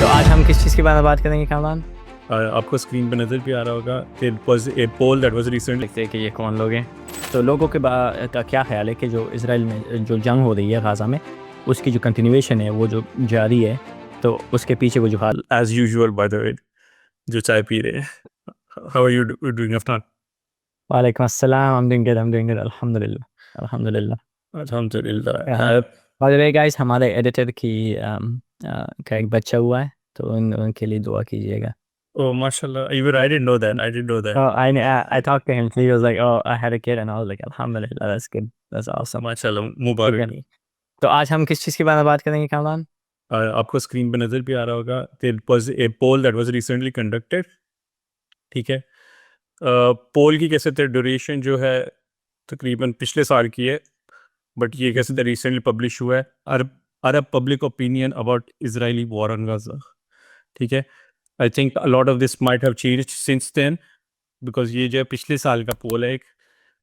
तो आज हम किस चीज़ के बारे में बात करेंगे कामरान? आपको स्क्रीन पे नज़र भी आ रहा होगा कि it was a poll that was recently. देखते हैं कि ये कौन लोग हैं। तो लोगों के का क्या ख्याल है कि जो इज़राइल में जो जंग हो रही है गाज़ा में, उसकी जो कंटिन्यूएशन है वो जो जारी है, तो उसके पीछे वो जो हाल। As usual by the way, जो चाय पी रहे हैं। How are you doing Afnan? वालेकुम अस्सलाम, I'm doing good, अल्हम्दुलिल्लाह अल्हम्दुलिल्लाह। अल्हम्दुलिल्लाह। बाय द वे गाइस, हमारे एडिटर की का एक बच्चा हुआ है, तो उनके लिए दुआ कीजिएगा। ओह माशाल्लाह, even I didn't know that. I didn't know that. Oh, I talked to him. He was like, "Oh, I had a kid," and I was like, "Alhamdulillah, that's good, that's awesome." माशाल्लाह, ठीक है। मुबारक। तो आज हम किस चीज़ के बारे में बात करेंगे कामरान? आपको स्क्रीन पे नज़र भी आ रहा होगा कि it was a poll that was recently conducted. ठीक है। पोल की कैसे थे ड्यूरेशन जो है तकरीबन पिछले साल की है, बट ये कैसे थे रिसेंटली पब्लिश हुआ है। Arab Arab public opinion about Israeli war on Gaza. ठीक है। I think a lot of this might have changed since then, because ये जो है पिछले साल का पोल है एक,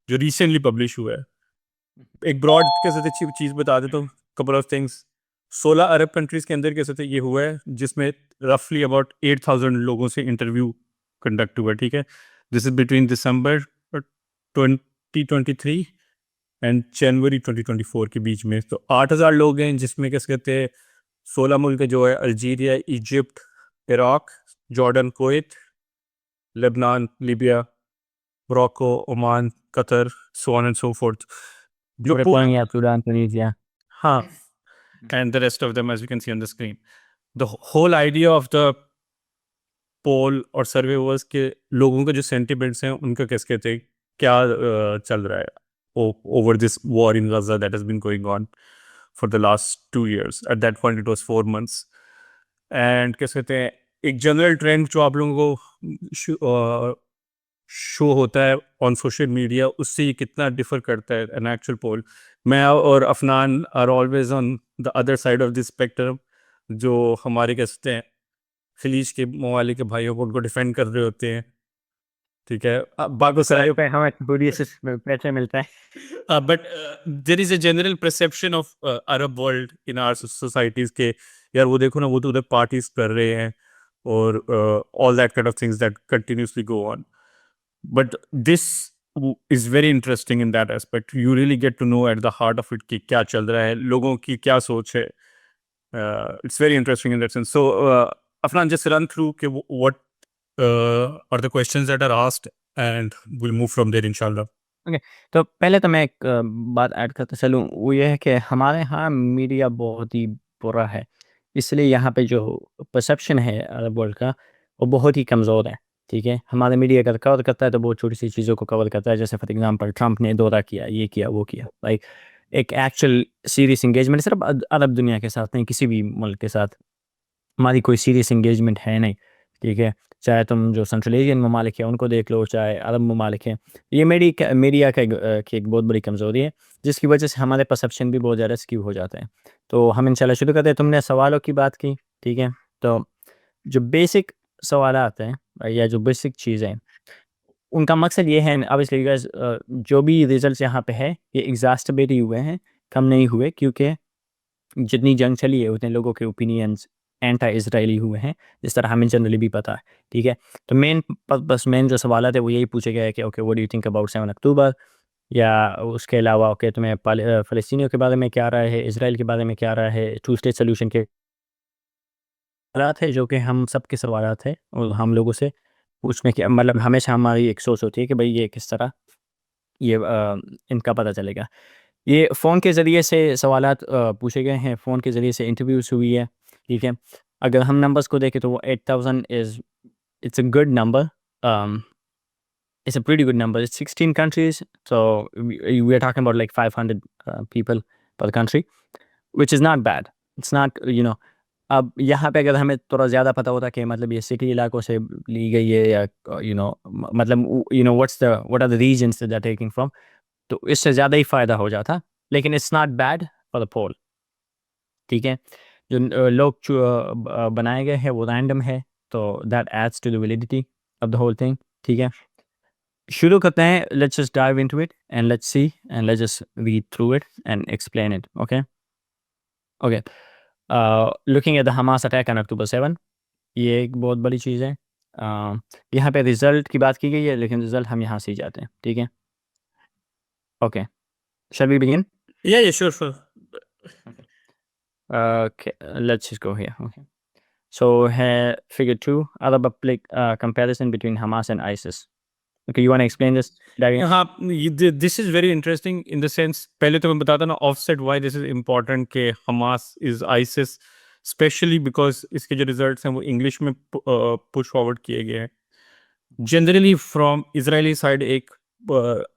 जो रिसेंटली पब्लिश हुआ है। एक ब्रॉड कैसे थे चीज़ बता देता हूँ, couple of things. 16 Arab countries के अंदर कैसे थे ये हुआ है, जिसमें रफली अबाउट 8,000 लोगों से इंटरव्यू कंडक्ट हुआ है। ठीक है। This is between December 2023 and January 2024 के बीच में। तो 8,000 लोग हैं, जिसमें कैसे कहते हैं 16 मुल्क जो है, Algeria, Egypt, Iraq, Jordan, Kuwait, Lebanon, Libya, Morocco, Oman, Qatar, so on and so fourth. जो Mauritania, Sudan, Tunisia. हाँ, and the rest of them as you can see on the screen. The whole idea of the पोल और सर्वे was के लोगों के जो sentiments हैं उनका कैसे कहते हैं क्या चल रहा है over this war in Gaza that has been going on for the last 2 years। At that point it was 4 months। And कैसे कहते हैं एक जनरल ट्रेंड जो आप लोगों को शो होता है ऑन सोशल मीडिया, उससे ये कितना डिफर करता है एन एक्चुअल पोल। मैं और Afnan are always on the other side of this spectrum, जो हमारे कहते हैं खलीज के ममालिक के भाइयों को उनको डिफेंड कर रहे होते हैं। ठीक है। बाकी सारे पे हमें पूरी पैसे मिलता है। But there is a general perception of Arab world in our societies के, यार वो देखो ना, वो तो उधर पार्टीज कर रहे हैं और all that kind of things that continuously go on. But this is very interesting in that aspect. You really get to know at the heart of it कि क्या चल रहा है, लोगों की क्या सोच है। It's very interesting in that sense. So, Afnan, just run through what are the questions that are asked, and we'll move from there, inshallah. Okay, तो पहले तो मैं एक बात ऐड करते चलूँ, वो ये है कि हमारे यहाँ मीडिया बहुत ही बुरा है, इसलिए यहाँ पे जो परसेप्शन है अरब वर्ल्ड का, वो बहुत ही कमज़ोर है। ठीक है, हमारे मीडिया अगर कवर करता है तो बहुत छोटी सी चीज़ों को कवर करता है, जैसे फॉर एग्जांपल ट्रंप ने दौरा किया, ये किया, वो किया। लाइक एक एक्चुअल सीरियस इंगेजमेंट सिर्फ अरब दुनिया के साथ नहीं, किसी भी मुल्क के साथ हमारी कोई सीरियस इंगेजमेंट है नहीं। ठीक है, चाहे तुम जो सेंट्रल एशियन ममालिक हैं उनको देख लो, चाहे अरब ममालिक हैं। ये मीडिया की एक बहुत बड़ी कमज़ोरी है, जिसकी वजह से हमारे परसेप्शन भी बहुत ज़्यादा स्क्यू हो जाते हैं। तो हम इंशाल्लाह शुरू करते हैं। तुमने सवालों की बात की, ठीक है, तो जो बेसिक सवाल आते हैं या जो बेसिक चीज़ें हैं, उनका मकसद ये है, ऑब्वियसली गाइस, जो भी रिजल्ट यहाँ पे है ये एग्जैस्टरबेट ही हुए हैं, कम नहीं हुए, क्योंकि जितनी जंग चली है उतने लोगों के ओपिनियंस एंटी इजरायली हुए हैं, जिस तरह हमें जनरली भी पता है। ठीक है, तो मेन जो सवाल है वो यही पूछे गए कि okay, what do you think about 7 अक्टूबर, या उसके अलावा ओके तुम्हें फ़लस्तीनियों के बारे में क्या राय है, इसराइल के बारे में क्या राय है, टू स्टेट सोल्यूशन के सवाल थे, जो कि हम सब के सवाल थे और हम लोगों से पूछने की मतलब हमेशा हमारी एक सोच होती है कि भाई ये किस तरह ये इनका पता चलेगा। ये फ़ोन के ज़रिए से सवालात पूछे गए हैं, फ़ोन के ज़रिए से इंटरव्यूज़ हुई है। ठीक है, अगर हम नंबर्स को देखें तो वो 8,000 it's a good number, it's a pretty good number. It's 16 countries, so we are talking about like 500 people per country, which is not bad. It's not, you know, अब यहाँ पे अगर हमें थोड़ा ज़्यादा पता होता कि मतलब ये सिटी इलाकों से ली गई है, या मतलब what are the reasons that are taking from, तो इससे ज़्यादा ही फ़ायदा हो जाता। लेकिन it's not bad for the poll. ठीक है, जो लोग बनाए गए हैं वो रैंडम है, तो that adds to the validity of the whole thing. ठीक है, शुरू करते हैं। Let's just dive into it and let's see and let's just read through it and explain it. Okay okay, looking at the Hamas attack on October 7, ये एक बहुत बड़ी चीज़ है। यहाँ पे रिज़ल्ट की बात की गई है, लेकिन रिज़ल्ट हम यहाँ से ही जाते हैं, ठीक है? Okay, shall we begin? Yeah, sure, sure. Okay, let's just go here. Okay. So, figure two, Arab public comparison between Hamas and ISIS. Okay, you want to explain this, Daria? हाँ, this is very interesting in the sense, पहले तो मैं बताता ना offset why this is important कि Hamas is ISIS, especially because इसके जो results हैं वो English में push forward किए गए हैं. Generally from Israeli side एक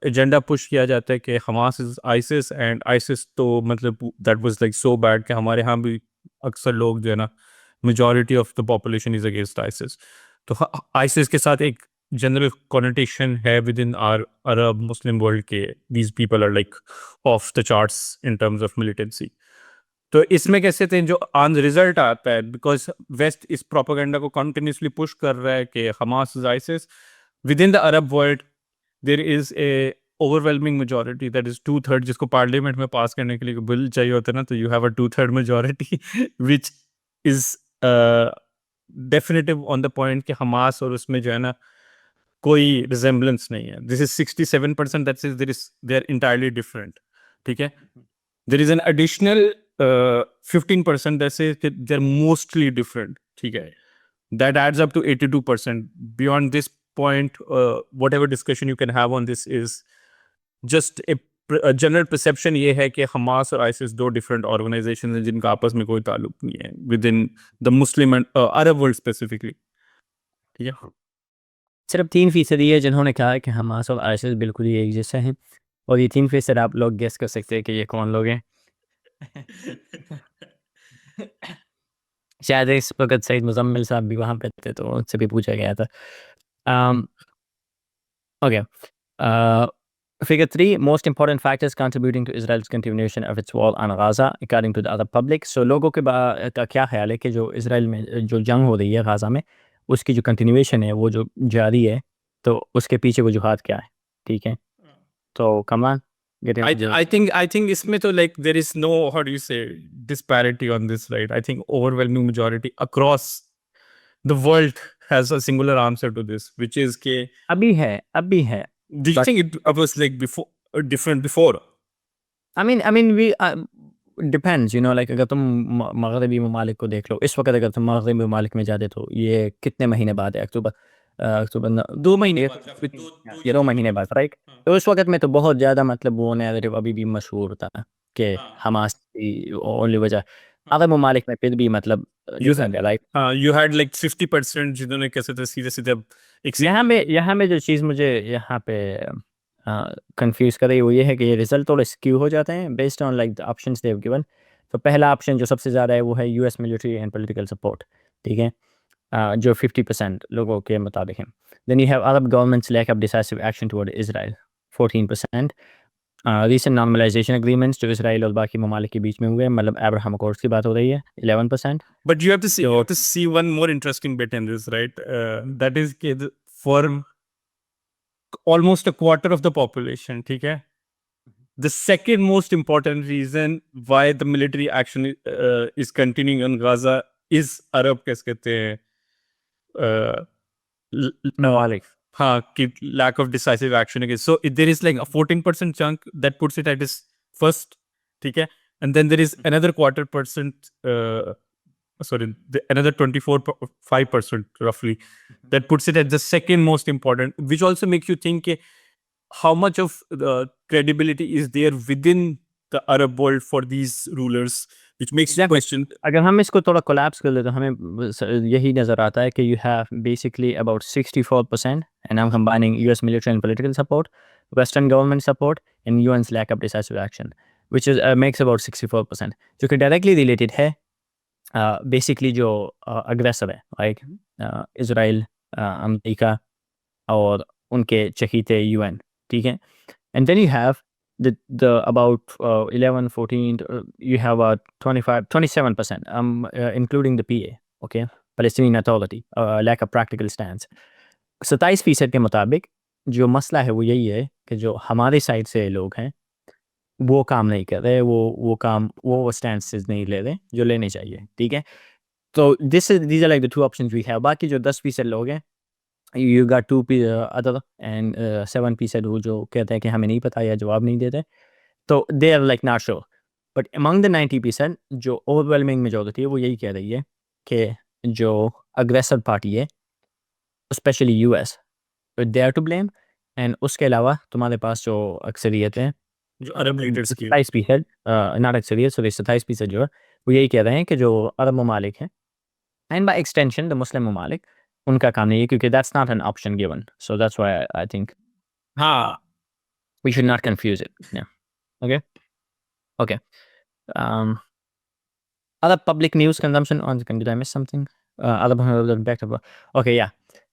एजेंडा पुश किया जाता है कि Hamas is ISIS, and ISIS तो मतलब that was like so bad कि हमारे यहाँ भी अक्सर लोग जो है ना, majority of the population is against ISIS. तो आइसिस के साथ एक जनरल कॉनोटेशन है within our Arab Muslim world के these people are like off the charts in terms of militancy. तो इसमें कैसे थे जो ऑन रिजल्ट आता है, बिकॉज वेस्ट इस प्रोपेगेंडा को कंटिन्यूसली पुश कर रहा है कि Hamas is ISIS. With in the Arab world there is A overwhelming majority, that is 2/3, जिसको पार्लियामेंट में पास करने के लिए बिल चाहिए होता है ना, तो you have a 2/3 majority which is definitive on the point कि हमास और उसमें जो है ना कोई रिजेम्बलेंस नहीं है. This is 67%, that is they are entirely different. ठीक है, there is an additional 15% that says that they're mostly different. ठीक है, that adds up to 82%. Beyond this point, whatever discussion you can have on this is just a general perception ये है कि Hamas और ISIS दो different organizations हैं जिनका आपस में कोई ताल्लुक नहीं है within the Muslim and Arab world specifically. ठीक है. सिर्फ 3% है जिन्होंने कहा है कि हमास और आइसिस बिल्कुल ही एक जैसे हैं, और ये 3% आप लोग गेस कर सकते हैं कि ये कौन लोग हैं. शायद इस वक्त सईद मुजम्मिल साहब भी वहाँ पे थे, तो उनसे भी पूछा गया था. Okay, figure 3, most important factors contributing to Israel's continuation of its war on Gaza according to the Arab public. So लोगों के का क्या ख्याल है कि जो इसराइल में जो जंग हो रही है गाज़ा में, उसकी जो कंटिन्यूएशन है वो जो जारी है, तो उसके पीछे वजूहात क्या है? ठीक है, तो कमरान, I think इसमें तो like there is no, how do you say, disparity on this, right? I think overwhelming majority across the world has a singular answer to this, which is कि अभी है. do you think it was like before different before? I mean we depends, you know, like अगर तुम मगरबी ममालिक को देख लो, इस वक्त अगर तुम मगरबी ममालिक में जाते तो ये कितने महीने बाद है? अक्टूबर 2 महीने, ये 2 महीने बाद, राइट? तो उस वक्त में तो बहुत ज़्यादा मतलब वो नैरेटिव अभी भी मशहूर था कि हमास की ओनली वजह. अरब ममालिक में फिर भी मतलब डिफरेंट है, राइट? You had like 50% जिन्होंने कैसे थे सीधे सीधे यहाँ में जो चीज़ मुझे यहाँ पे कंफ्यूज कर रही है वो ये है कि ये रिजल्ट थोड़े स्क्यू हो जाते हैं based on like the options they have given. तो पहला ऑप्शन जो सबसे ज़्यादा है वो है US military and political support, ठीक है, जो 50% लोगों के मुताबिक है. Then you have Arab governments lack of decisive action toward Israel, 14%. Recent normalization agreements जो इसराइल और बाकी ममालिक के बीच में हुए, मतलब अब्राहम अकॉर्ड्स की बात हो रही है, 11%. But you have to see one more interesting bit in this, right? That is for almost a quarter of the population, ठीक है, the second most important reason why the military action is continuing on Gaza is Arab, कैसे कहते हैं, ममालिक. हाँ, कि lack of decisive action against. So there is like a 14% chunk that puts it at its first, ठीक है, and then there is another quarter percent, another 24.5% roughly that puts it at the second most important, which also makes you think how much of the credibility is there within the Arab world for these rulers, which makes you question. अगर हम इसको थोड़ा collapse कर ले तो हमें यही नज़र आता है कि you have basically about 64%, and I'm combining US military and political support, Western government support, and UN's lack of decisive action, which is makes about 64%, जो कि directly related है basically जो aggressor है, like इसराइल, अमेरिका और उनके चहीते UN, ठीक है. And then you have the about 11, 14, you have 25, 27%, including the PA, okay, Palestinian Authority, lack of practical stance. 27% के मुताबिक जो मसला है वो यही है कि जो हमारे साइड से लोग हैं वो काम नहीं कर रहे, वो स्टैंसेस नहीं ले रहे जो लेने चाहिए, ठीक है. तो these are like the two options we have. बाकी जो 10% लोग हैं, you got other and 7% वो जो कहते हैं कि हमें नहीं पता या जवाब नहीं देते, तो they are like not sure. But among the 90% जो overwhelming majority है वो यही कह रही है कि जो aggressor party है, especially US, they are to blame. And उसके अलावा तुम्हारे पास जो अक्सरियत है, जो अरब लीडर्स की 27%, नॉट अक्सरियत, सॉरी 27% जो है वो यही कह रहे हैं कि जो अरब ममालिक हैं, and by extension the Muslim ममालिक, उनका काम नहीं है, क्योंकि that's not an option given. So that's why I think हाँ we should not confuse it. Yeah. Okay. Okay. Um, other public news consumption on, did I miss something? Other back to, okay, yeah.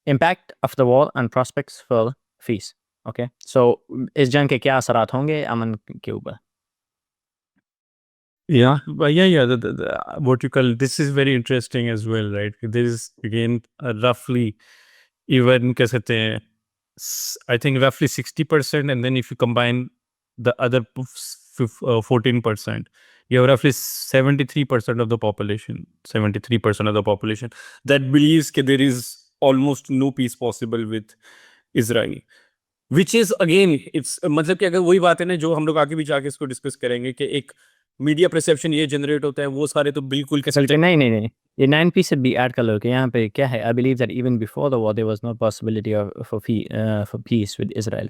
Impact of the war and prospects for fees. Okay. So इस जंग के क्या असरात होंगे अमन के ऊपर? Yeah, but yeah. What you call this is very interesting as well, right? There is again roughly even कह सकते हैं, I think roughly 60%, and then if you combine the other 14%, you have roughly 73% of the population, 73% of the population that believes that there is almost no peace possible with Israel. Which is again, it's मतलब कि अगर वही बात है ना जो हम लोग आगे भी जाके इसको डिस्कस करेंगे कि एक मीडिया परसेप्शन ये जनरेट होता है, वो सारे तो बिल्कुल चलते नहीं, ये 9% भी ऐड कर लो कि यहाँ पे क्या है, I believe that even before the war there was no possibility for peace with Israel.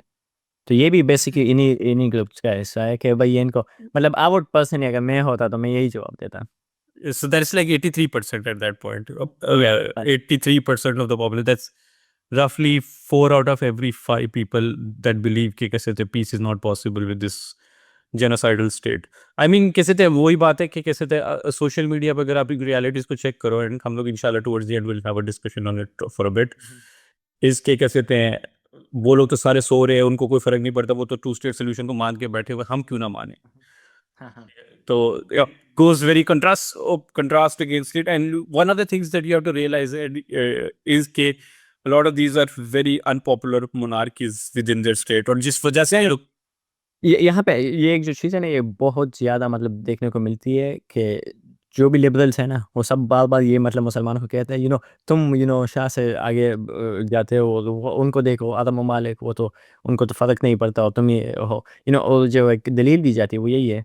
तो ये भी बेसिकली इन्हीं ग्रुप्स का हिस्सा है कि भाई इनको, मतलब आउट पर्सन अगर मैं होता तो मैं यही जवाब देता. So that's like 83% at that point. 83% of the population. That's roughly 4 out of every 5 people that believe कि कैसे थे peace is not possible with this genocidal state. I mean कैसे थे, वही बात है कि कैसे थे सोशल मीडिया पर अगर आप रियलिटीज को चेक करो, एंड हम लोग इंशाल्लाह towards the end will have a discussion on it for a bit, इसके कैसे थे वो लोग तो सारे सो रहे हैं, उनको कोई फर्क नहीं पड़ता, वो तो टू स्टेट सोल्यूशन को मान के बैठे हुए, हम क्यों ना माने. So yeah, goes very contrast against it. And one of the things that you have to realize is that a lot of these are very unpopular monarchies within their state, और जिस वजह से लोग यहाँ पे ये एक जो चीज़ है ना, ये बहुत ज़्यादा मतलब देखने को मिलती है कि जो भी लिबरल्स हैं ना, वो सब बार-बार ये मतलब मुसलमानों को कहते हैं, तुम शाह से आगे जाते हो, तो उनको देखो अरब ममालिक, वो तो उनको तो फ़र्क नहीं पड़ता, और तुम ये हो, और जो एक दलील दी जाती है वो यही है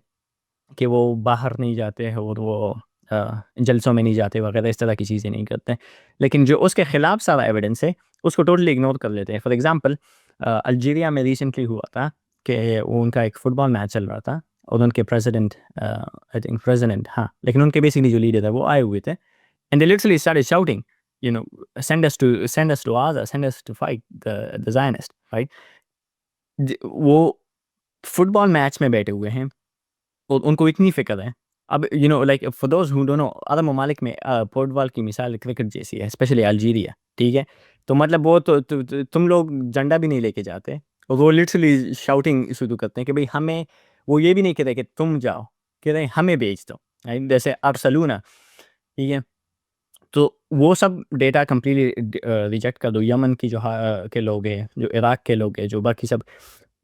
कि वो बाहर नहीं जाते हैं और वो जलसों में नहीं जाते वगैरह, इस तरह की चीज़ें नहीं करते हैं। लेकिन जो उसके खिलाफ सारा एविडेंस है उसको टोटली इग्नोर कर लेते हैं. फॉर एग्जांपल अल्जीरिया में रिसेंटली हुआ था कि उनका एक फुटबॉल मैच चल रहा था, और उनके प्रेसिडेंट, आई थिंक प्रेसिडेंट, हाँ, लेकिन उनके बेसिकली जो लीडर था वो आए हुए थे, and they literally started shouting, send us to Gaza, send us to fight the Zionist, right? वो फुटबॉल मैच में बैठे हुए हैं और उनको इतनी फ़िक्र है. अब like for those who don't know, Arab ममालिक में फुटबॉल की मिसाल क्रिकेट जैसी है, स्पेशली अल्जीरिया, ठीक है? तो मतलब वो तो तुम लोग झंडा भी नहीं लेके जाते, और वो लिटरली शाउटिंग शुरू करते हैं कि भई हमें, वो ये भी नहीं कहते कि तुम जाओ, कह रहे हैं हमें भेज दो, राइट? जैसे अरसलूना, ठीक है? तो वो सब डेटा कंप्लीटली रिजेक्ट कर दो. यमन की जो के लोग हैं, जो इराक के लोग हैं, जो बाकी सब,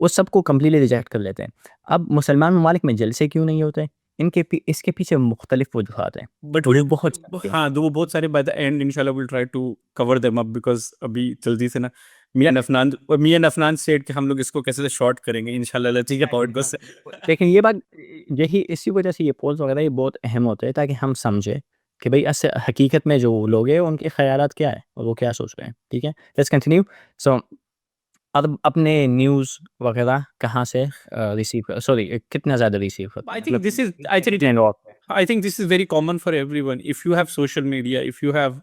वो सबको कंप्लीटली रिजेक्ट कर लेते हैं. अब मुसलमान ममालिक में जलसे क्यों नहीं होते? इसके पीछे मुख्तलिफ वजूहात हैं, बट और वो बहुत सारे हैं. हाँ, वो बहुत सारे बाय द एंड इंशाल्लाह will try to cover them up, because अभी जल्दी से ना मी एंड अफनान सेड कि हम लोग इसको कैसे शॉर्ट करेंगे इंशाल्लाह. ठीक है, पॉइंट बस. लेकिन ये बात, यही इसी वजह से ये पोल्स वगैरह ये बहुत अहम होते हैं, ताकि हम समझे कि भाई असल हकीकत में जो लोग हैं उनके ख़यालात क्या है और वो क्या सोच रहे हैं. ठीक है, लेट्स कंटिन्यू. सो अब अपने न्यूज़ वगैरह कहाँ से रिसीव, सॉरी, कितना ज़्यादा रिसीव करते I हैं, think मतलब this is I think कितने लोग? I think this is very common for everyone. If you have social media, if you have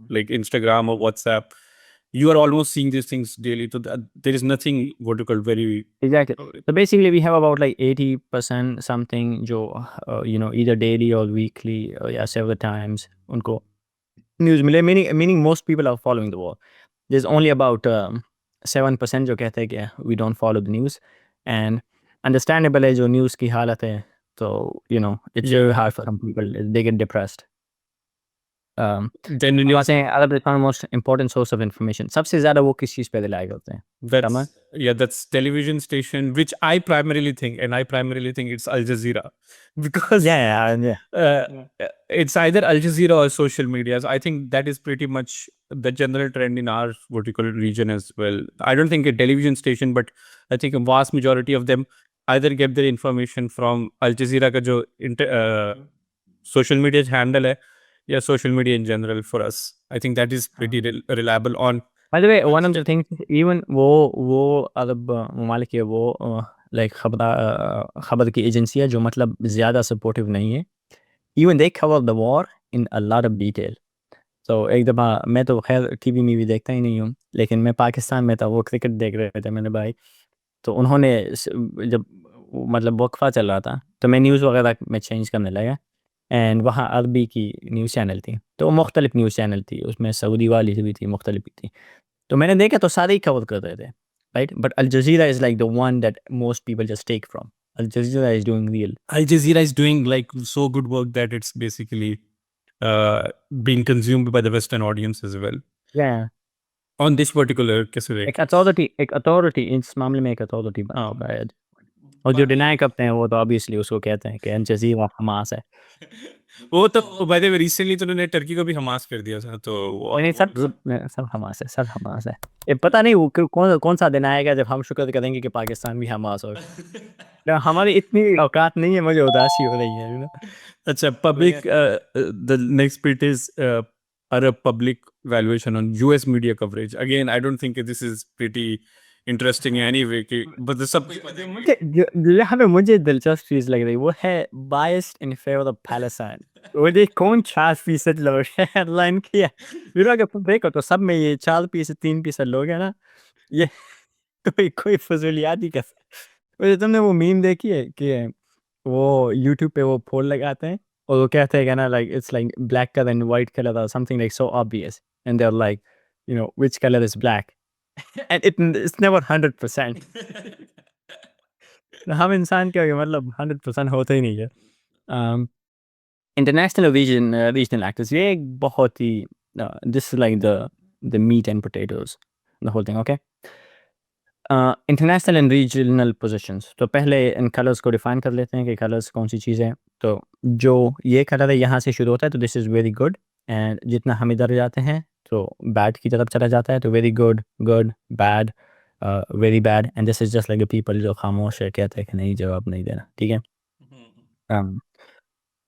like Instagram or WhatsApp, you are almost seeing these things daily. So there is nothing what you call very. Exactly. So basically, we have about like 80% something जो either daily or weekly or yeah, several times उनको news मिले. Meaning most people are following the war. There's only about 7% जो कहते हैं कि we don't follow the news, and understandable है जो news की हालत है, तो it's very hard for some people, they get depressed. genuinely कहते हैं Arab is most important source of information, सबसे ज़्यादा वो किस चीज़ पे रिलाई करते हैं? कमर? that's television station which I primarily think, and I primarily think it's Al Jazeera because Yeah. it's either Al Jazeera or social medias. I think that is pretty much the general trend in our vertical region as well. I don't think a television station, but I think a vast majority of them either get their information from Al Jazeera का जो social media handle है, या social media in general for us. I think that is pretty reliable on. By the way, one of the things, even वो अरब ममालिक है वो like खबर की एजेंसी है जो मतलब ज़्यादा सपोर्टिव नहीं है, even they cover the war in a lot of detail. तो एक दफ़ा मैं तो खैर टीवी मीवी देखता ही नहीं हूँ, लेकिन मैं पाकिस्तान में था, वो क्रिकेट देख रहे थे मेरे भाई, तो उन्होंने जब मतलब वक्फा चल रहा था तो मैं न्यूज़ वगैरह में चेंज करने लगा, एंड वहाँ अरबी की न्यूज़ चैनल थी, तो मुख्तलिफ न्यूज़ चैनल थी, उसमें सऊदी वाली भी थी, मुख्तलिफ भी थी, तो मैंने देखा तो सारे ही कवर कर रहे थे, right? But Al Jazeera is like the one that most people just take from. Al Jazeera is doing real. Al Jazeera is doing like so good work that it's basically being consumed by the Western audience as well. या On this particular कैसे एक authority इस मामले में एक authority बना हाँ। होगा शायद, और जो डिनाई करते हैं वो तो ऑब्वियसली उसको कहते हैं कि अल जज़ीरा हमास है। वो तो बाय द वे रिसेंटली तो उन्होंने टर्की को भी हमास कर दिया था, तो और नहीं, सब हमास है, सब हमास है। ये पता नहीं वो कौन सा दिन आएगा जब हम शुक्र करेंगे कि पाकिस्तान भी हमास हो। हमारी इतनी औकात नहीं है, मुझे उदासी हो रही है, अच्छा, public the next bit is Arab public valuation on US media coverage. Again, I don't think this is pretty interesting anyway, but the सब यहाँ पे मुझे दिलचस्प चीज लग रही वो है biased in favour of Palestine. वो देख कौन 4% लोग हेडलाइन किया, फिर अगर तुम देखो तो सब में ये 4% 3% लोग है ना, ये कोई फजूलियात ही कर। वैसे तुमने वो मीम देखी है कि वो यूट्यूब पे वो पोल लगाते हैं और वो कहते हैं कि ना like it's like black colour and white colour और something like so obvious, and they are like which colour is black, and it's never 100%। हम इंसान के मतलब 100% होते ही नहीं है। इंटरनेशनल रीजनल एक्टर्स, ये एक बहुत ही this is like the meat and potatoes the whole thing, okay? International and regional positions, तो पहले इन कलर्स को डिफाइन कर लेते हैं कि कलर्स कौन सी चीज़ है। तो जो ये कलर है यहाँ से शुरू होता है तो this is very good, and जितना हम इधर जाते हैं तो बैड की तरफ चला जाता है, तो very good, good, bad, very bad, and this is just like the people जो खामोश है, कहते हैं कि नहीं, जवाब नहीं देना, ठीक है?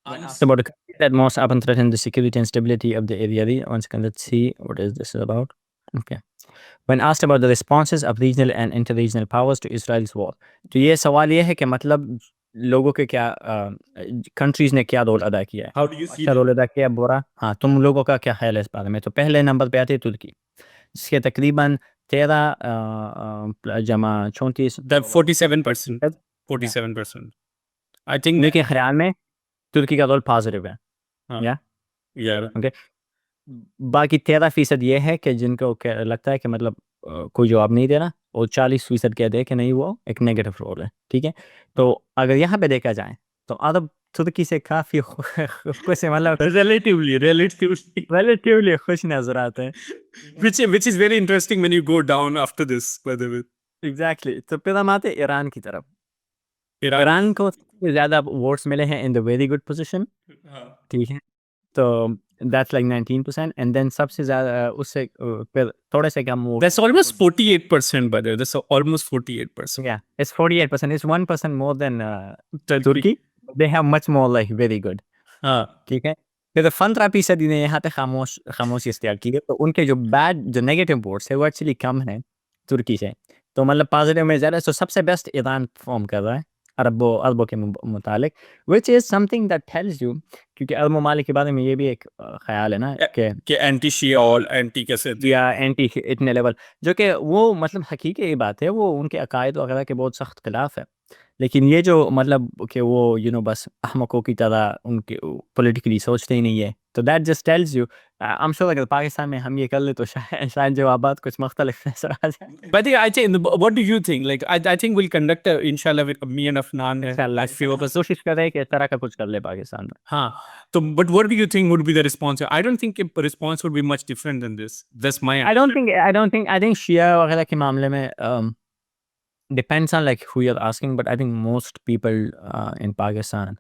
It's about a country that most often threaten the security and stability of the area. Once again, let's see what is this about. Okay. When asked about the responses of regional and inter-regional powers to Israel's war, तो ये सवाल ये है कि मतलब लोगों के क्या कंट्रीज ने क्या रोल अदा किया है, how do you see अच्छा रोल अदा किया, बुरा, हाँ, तुम लोगों का क्या ख्याल है इस बारे में? तो पहले नंबर पे आती है तुर्की, जिसके तकरीबन 13 जमा 34 that 47%, 47%. I think मेरे ख्याल में तुर्की का रोल पॉजिटिव है, हाँ, या yeah. ओके। बाकी 13% ये है कि जिनको क्या लगता है कि मतलब कोई जवाब नहीं दे रहा, और 40% कहते हैं कि नहीं, वो एक नेगेटिव रोल है, ठीक है? तो अगर यहाँ पे देखा जाए तो अरब तुर्की से काफ़ी खुश है, मतलब relatively खुश नजर आते हैं। which is very interesting when you go down after this, by the way. Exactly तो फिर हम आते हैं ईरान की तरफ। Iran, ईरान को सबसे ज़्यादा वोट्स मिले हैं in the very good position, हाँ. ठीक है? तो दैट्स लाइक 19%, एंड देन सबसे ज़्यादा उससे फिर थोड़े से कम वो That's almost 48%, by the way. That's almost 48%. yeah, it's 48%. It's 1% more than Turkey. Turkey. They have much more like very good. हाँ. ठीक है? फिर 15% ने यहाँ पे खामोशी इख्तियार की है, तो उनके जो नेगेटिव वोट्स है वो एक्चुअली कम है तुर्की से, तो मतलब पॉजिटिव में ज़्यादा, तो सबसे बेस्ट ईरान परफॉर्म कर रहा है अरबों के मुतालिक, which is something that tells you, क्योंकि अरब ममालिक के बारे में ये भी एक ख्याल है ना कि एंटी शिया और एंटी कैसे या एंटी इतने लेवल, जो कि वो मतलब हकीकी बात है, वो उनके अकायद वगैरह के बहुत सख्त खिलाफ है, लेकिन ये जो मतलब कि वो बस अहमकों की तरह उनके पॉलिटिकली सोचते ही नहीं है, तो that just tells you, I'm sure अगर पाकिस्तान में हम ये कर ले तो शायद जवाबात कुछ मुख्तलिफ नजर आ जाए. But I think, what do you think? Like, I think we'll conduct, inshallah, with me and Afnan. इंशाल्लाह Few of us. कोशिश कर रहे हैं कि इस तरह का कुछ कर ले पाकिस्तान में. हाँ. So, but what do you think would be the response? I don't think a response would be much different than this. That's my. I think Shia वगैरह के मामले में depends on like who you're asking, but I think most people in Pakistan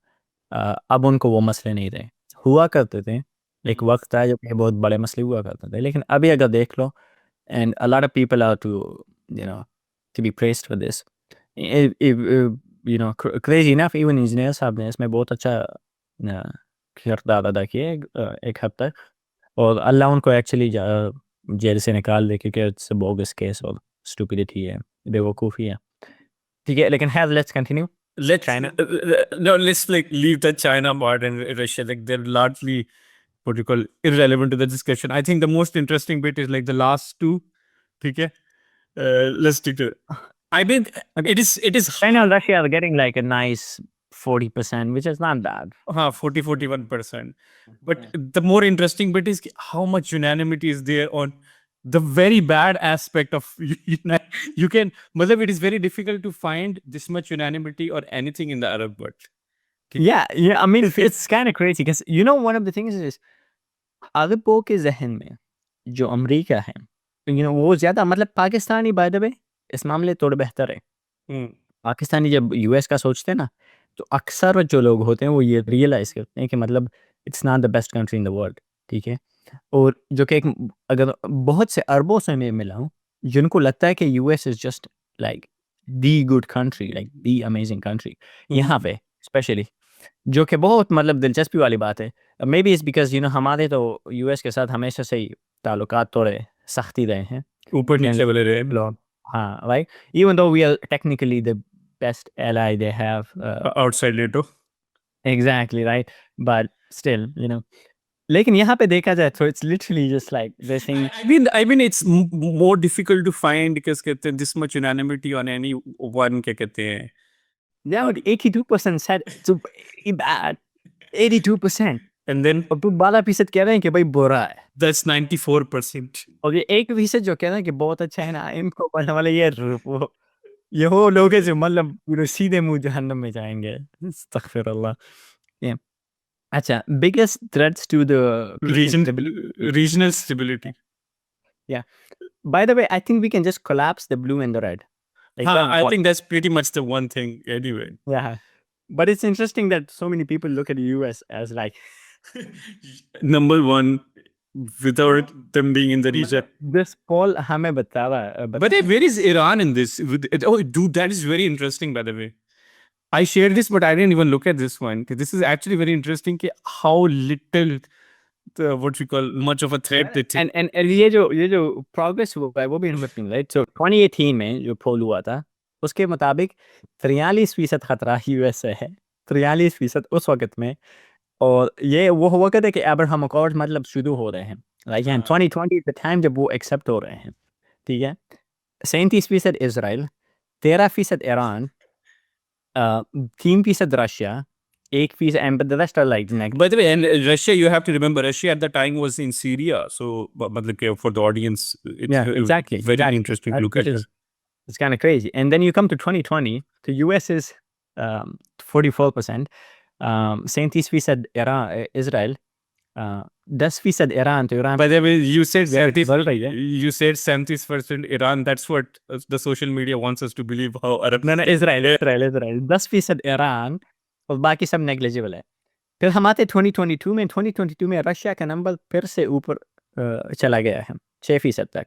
अब उनको वो मसले नहीं रहे. हुआ करते थे, एक वक्त था जब ये बहुत बड़े मसले हुआ करते थे, लेकिन अभी अगर देख लो, and a lot of people are to be praised for this. Crazy enough, even engineer साहब ने इसमें बहुत अच्छा किरदार अदा किया एक हद तक, और अल्लाह उनको एक्चुअली जेल से निकाल दे, क्योंकि इट्स बोगस केस और स्टूपिडिटी है, बेवकूफ़ी है. ठीक है, लेकिन let's continue. Let's China. No, let's like leave the China part and Russia. Like, they're largely what you call irrelevant to the discussion. I think the most interesting bit is like the last two. Okay, let's stick to it. I mean, it is China and Russia are getting like a nice 40%, which is not bad. 41%. But the more interesting bit is how much unanimity is there on the very bad aspect of you can. It is very difficult to find this much unanimity or anything in the Arab world. Yeah. I mean, it's kind of crazy because one of the things is अरबों के जहन में जो America है, वो ज़्यादा मतलब Pakistani bye the वे इस मामले थोड़े बेहतर है. पाकिस्तानी जब यूएस का सोचते हैं ना, तो अक्सर जो लोग होते हैं वो ये रियलाइज़ करते हैं कि मतलब it's not the best country in the world. ठीक है, और जो कि अगर बहुत से अरबों से मैं मिला हूँ जिनको लगता है कि US is just like the good country, like the amazing country यहाँ पे स्पेशली, जो कि बहुत मतलब दिलचस्पी वाली बात है. मे बी इज़ बिकॉज हमारे तो यूएस के साथ हमेशा से ही ताल्लुकात थोड़े सख्ती रहे हैं, ऊपर नीचे वाले रहे लोग. हाँ, right, even though we are technically the best ally they have outside NATO. Exactly right, but still लेकिन यहाँ पे देखा जाए तो it's literally just like this thing. I mean, it's more difficult to find because this much unanimity on any one. क्या कहते हैं? Now 82% said it's very bad. 82%. And then और तुम 12% कह रहे हैं कि भाई बुरा है. that's 94%. और ये 1% जो कह रहे हैं कि बहुत अच्छा है ना, इनको बोलने वाले ये हो लोग हैं जो मतलब सीधे मुंह जहन्नम में जाएंगे. अस्तगफिरुल्लाह. Yeah. अच्छा, biggest threats to the regional stability. Yeah. By the way, I think we can just collapse the blue and the red. Like, I think that's pretty much the one thing anyway. Yeah. But it's interesting that so many people look at the US as like number one without them being in the region. This poll हमें बता रहा है. But where is Iran in this? Oh, dude, that is very interesting, by the way. I shared this, but I didn't even look at this one. This is actually very interesting. How little, what we call, much of a threat they take. And ये जो progress हुआ है वो भी interesting, right? So 2018 में जो poll हुआ था उसके मुताबिक 43% खतरा यूएस से है. 43% उस वक्त में, और ये वो हुआ करते कि अब्राहम अकॉर्ड मतलब शुरू हो रहे हैं, लाइक 2020 the time जब वो एक्सेप्ट हो रहे हैं. ठीक है, 37% Israel, 13% Iran, 3% Russia, 1%, and but the rest are like next. By the way, and Russia, you have to remember, Russia at the time was in Syria. So, for the audience, it's exactly very interesting to look at it. It's kind of crazy. And then you come to 2020, the US is 44%, 37% Israel, 10% Iran. To Iran. By the way, you said 70% Iran. That's what the social media wants us to believe. How Arab? No, Israel. 10% Iran और बाकी सब negligible है. फिर हमारे 2022 में Russia का number फिर से ऊपर चला गया है 6% तक,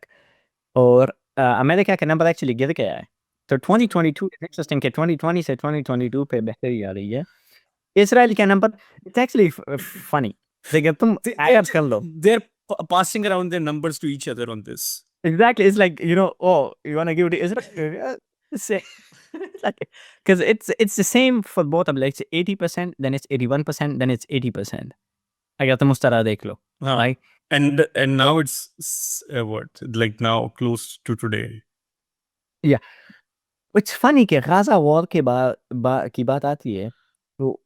और अमेरिका का नंबर एक्चुअली गिर गया है. तो 2022 इंटरेस्टिंग के 2020 से 2022 पे बेहतरी आ रही है. इसराइल का नंबर इट्स एक्चुअली फनी. तुम ऐड कर लो, they're passing around their numbers to each other on this. Exactly, it's like oh, you want to give it to Israel? Because it's the same for both of them. Like it's 80%, then it's 81%, then it's 80%. अगर तुम उस तरह देख लो, right? And now it's what, like now close to today. Yeah, it's funny कि Gaza war के बाद की बात आती है तो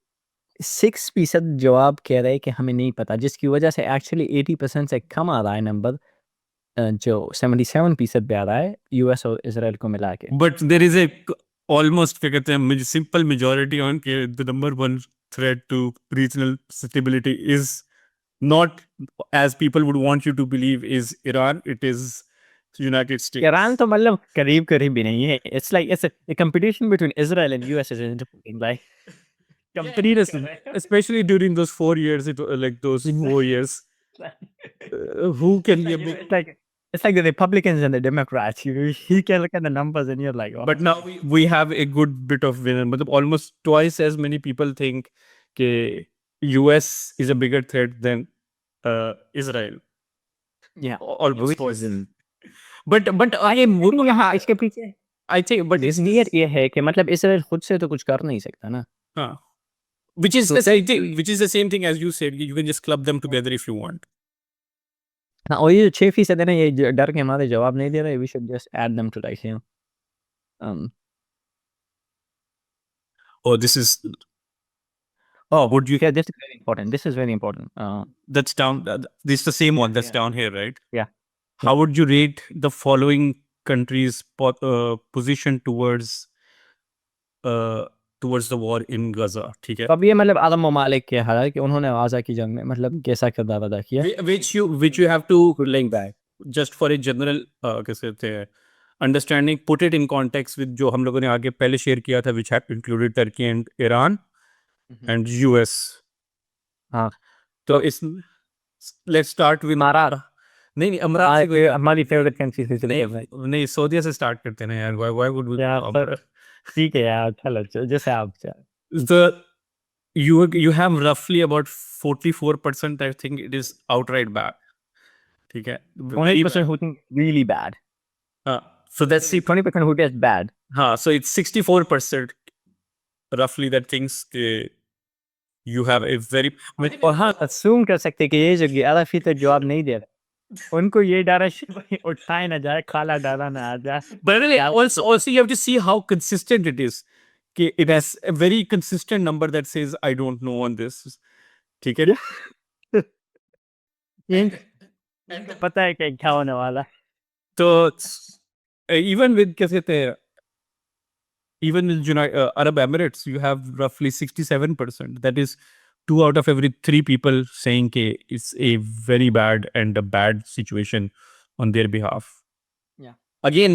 6% जवाब कह रहे हैं कि हमें नहीं पता, जिसकी वजह से एक्चुअली 80% से कम आ रहा है नंबर, जो 77% पे आ रहा है यूएस और इसराइल को मिला के। But there is a almost क्या कहते हैं सिंपल मेजोरिटी ऑन के the number one threat to regional stability is not as people would want you to believe is Iran, it is United States. Iran तो मतलब करीब करीब भी नहीं है। It's like it's a competition between Israel and US is like Comparison, especially during those 4 years, like those 4 years, who can be a big. it's like the Republicans and the Democrats. You can look at the numbers and you're like, oh. But now we have a good bit of winner. But almost twice as many people think that US is a bigger threat than Israel. Yeah, Almost. but I am यहाँ इसके पीछे I think, but risk ये है कि मतलब Israel खुद से तो कुछ कर नहीं सकता ना। हाँ. Which is the same thing. Which is the same thing as you said. You can just club them together if you want. हाँ, और ये 6% है ना, ये डर के हमारे जवाब नहीं दे रहे। We should just add them to like Oh, this is. Oh, would you? yeah, this is very important. This is very important. That's down. This is the same one that's down here, right? Yeah. How would you rate the following countries' position towards the war in Gaza? ठीक है. तो अब ये मतलब अरब ममालिक के हालात कि उन्होंने गाजा की जंग में मतलब कैसा किरदार अदा किया, which you have to link back just for a general कैसे कहते हैं understanding, put it in context with जो हम लोगों ने आगे पहले शेयर किया था, which had included Turkey and Iran and US. हाँ, तो इस let's start with अमारात। नहीं अमरात से हमारी फेवरेट कंट्री से नहीं सऊदीया से स्टार्ट करते हैं यार. why would we यार, ठीक है यार, चलो जैसे आप the you have roughly about 44%. I think it is outright bad. ठीक है. 20% who think really bad. So that's 20% who gets bad. so it's 64% roughly that thinks you have a very. और हाँ, assume कर सकते कि ये जो 11% जवाब नहीं दे रहे, उनको ये डर है उठाए ना जाए, खाला डाला ना आ जाए। But also you have to see how consistent it is. It has a very consistent number that says I don't know on this. ठीक है. पता है कि क्या होने वाला। तो even with कैसे कहते हैं even in Arab Emirates, you have roughly 67%. That is 2 out of every 3 people saying that it's a very bad and a bad situation on their behalf. Yeah. Again,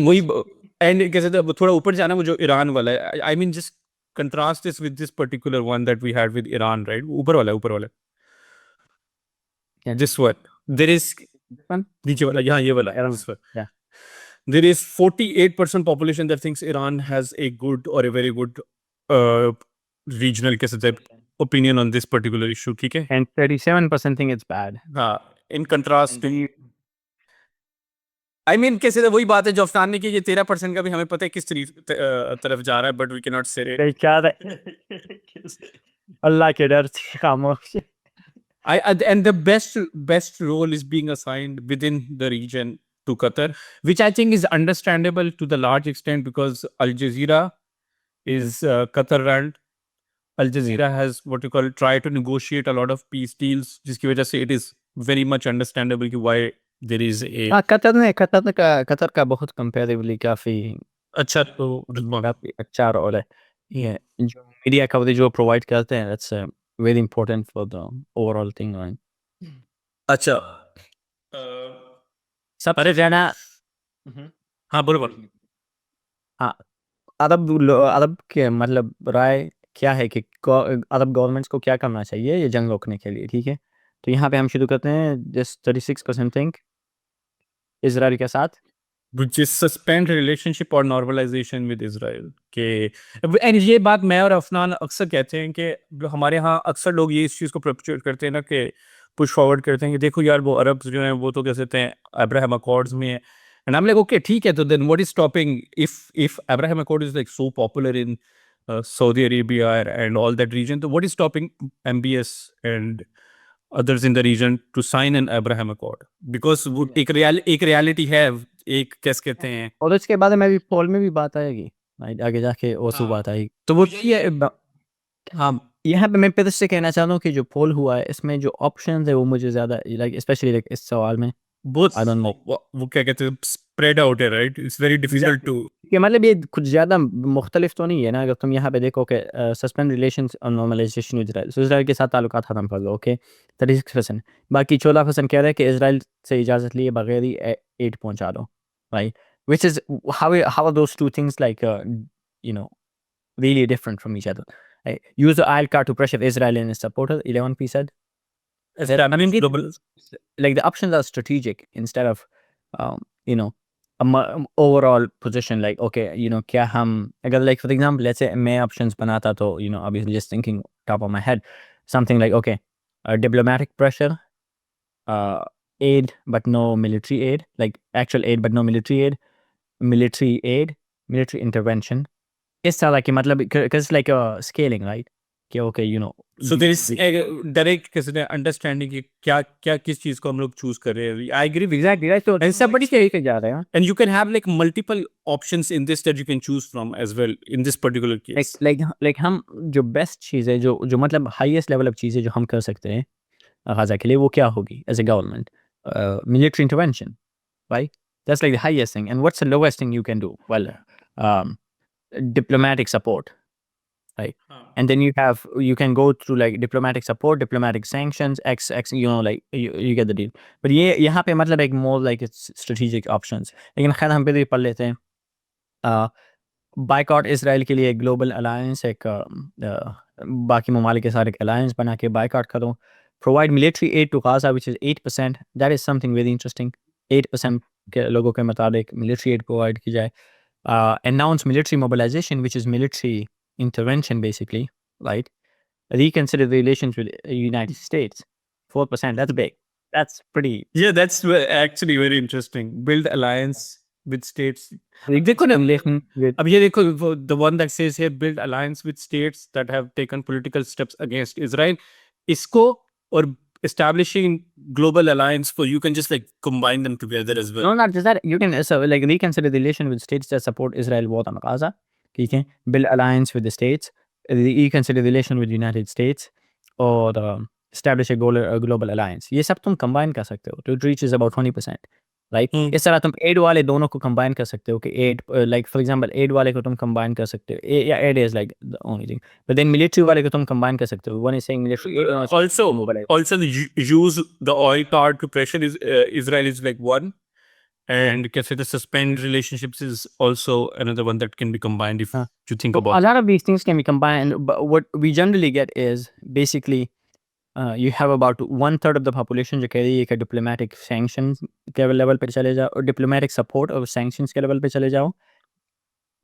and कैसे तो थोड़ा ऊपर जाना वो जो ईरान वाला है. I mean, just contrast this with this particular one that we had with Iran, right? ऊपर वाला. Yeah. This one. There is नीचे वाला, यहाँ ये वाला. Yeah. There is 48% population that thinks Iran has a good or a very good regional opinion on this particular issue. ठीक है. And 37% think it's bad. हाँ. In contrast, I mean कैसे तो वही बात है जो अफनान ने की, ये 13% का भी हमें पता है किस तरफ जा रहा है, but we cannot say it. बेचारा अल्लाह के डर से खामोश। And the best role is being assigned within the region to Qatar, which I think is understandable to the large extent because Al Jazeera is Qatar run. Al Jazeera has what you call try to negotiate a lot of peace deals, जिसकी वजह से it is very much understandable कि why there is a. हाँ, Qatar का बहुत comparatively काफी अच्छा तो काफी अच्छा रोल है। ये जो मीडिया कवरेज जो प्रोवाइड करते हैं, that's very important for the overall thing, right? अच्छा सबसे ज़्यादा हाँ बरोबर. हाँ, अरब के मतलब राय क्या है कि अरब गवर्नमेंट्स को क्या करना चाहिए ये जंग रोकने के लिए, ठीक है? तो यहाँ पे हम शुरू करते हैं जस्ट 36% थिंक इजराइल के साथ, which is suspend relationship or normalization with Israel के. and ये बात मैं और अफनान अक्सर कहते हैं कि हमारे यहाँ अक्सर लोग ये इस चीज़ को प्रपोज करते हैं ना कि पुश फॉरवर्ड करते हैं कि देखो यार वो अरब जो हैं वो तो कह सकते हैं अब्राहम अकॉर्ड्स में है. and I'm like okay ठीक है, तो then what is stopping if Abraham Accord is like so popular in Saudi Arabia and all that region, so what is stopping MBS and others in the region to sign an Abraham Accord? Because वो एक reality है, एक कैसे कहते हैं. और उसके बाद में भी पोल में भी बात आएगी, आगे जाके और सब बात आएगी। तो वो ये हाँ यहाँ पे मैं फिर से कहना चाहता हूँ कि जो पोल हुआ है इसमें जो ऑप्शन है वो मुझे ज़्यादा लाइक स्पेशली लाइक इस सवाल में both आई डोंट नो वो क्या कहते हैं, spread out है, right? It's very difficult to. कि मतलब ये कुछ ज़्यादा मुख्तलिफ तो नहीं है ना। अगर तुम यहाँ पे देखो कि सस्पेंड रिलेशंस और नॉर्मलाइजेशन इसराइल, तो इसराइल के साथ ताल्लुकात ख़त्म कर लो, ओके 36%। बाकी 14% कह रहे हैं कि इसराइल से इजाज़त लिए बगैर ही एड पहुँचा दो, right, which is how are those two things like you know really different from each other. Use the IL card to pressure Israel and its supporters, 11%. I mean, Global. like the options are strategic instead of, you know, overall position. Like, okay, क्या हम अगर like for example, let's say मैं options बनाता तो, obviously just thinking top of my head, something like okay, diplomatic pressure, uh, aid but no military aid, like actual aid but no military aid, military aid, military intervention. इस तरह की मतलब because like scaling, right? कि okay, So there is direct किसी ने understanding कि क्या क्या किस चीज को हम लोग choose कर रहे हैं. I agree with exactly right. तो सब बड़ी सही पे जा रहे हैं। and you can have like multiple options in this that you can choose from as well in this particular case. like हम जो बेस्ट चीज़ है जो मतलब हाईएस्ट लेवल ऑफ चीज़ है जो हम कर सकते हैं गाजा के लिए, वो क्या होगी as a government? Military intervention, right? That's like the highest thing. And what's the lowest thing you can do? Well, um, diplomatic support, right? And then you can go through like diplomatic support, diplomatic sanctions, x like you get the deal. But ये यहाँ पे मतलब एक more like it's strategic options. लेकिन खैर हम पे भी पढ़ लेते हैं। बाइकआउट इसराइल के लिए एक ग्लोबल अलायंस, एक बाकी ममालिक के साथ एक अलायंस बना के बाइकआउट करो। Provide military aid to Gaza which is 8%, that is something very interesting. 8% के लोगों के मुताबिक मिलिट्री एड प्रोवाइड की जाए। Announce military mobilization which is military intervention basically, right. Reconsider the relations with United States, 4%, that's big, that's pretty Yeah, that's actually very interesting. Build alliance with states. देखो ना relation with अब ये देखो the one that says here build alliance with states that have taken political steps against Israel. इसको और establishing global alliance for you can just like combine them together as well. No, not just that. You can like reconsider the relation with states that support Israel war on Gaza. ठीक है, build alliance with the states, reconsider the relation with the United States, or establish a global alliance. ये सब तुम combine कर सकते हो. It reaches about 20%, right? इस तरह तुम aid वाले दोनों को combine कर सकते हो कि aid, like for example, aid वाले को तुम combine कर सकते हो. Yeah, aid is like the only thing. But then military वाले को तुम combine कर सकते हो. One is saying military. Also use the oil card to pressure Israel is like one. And can say the suspend relationships is also another one that can be combined if you think So about a lot of these things can be combined, but what we generally get is basically you have about 1/3 of the population जो कह रही है कि diplomatic sanctions के level पे चले जाओ, और diplomatic support और sanctions के level पे चले जाओ।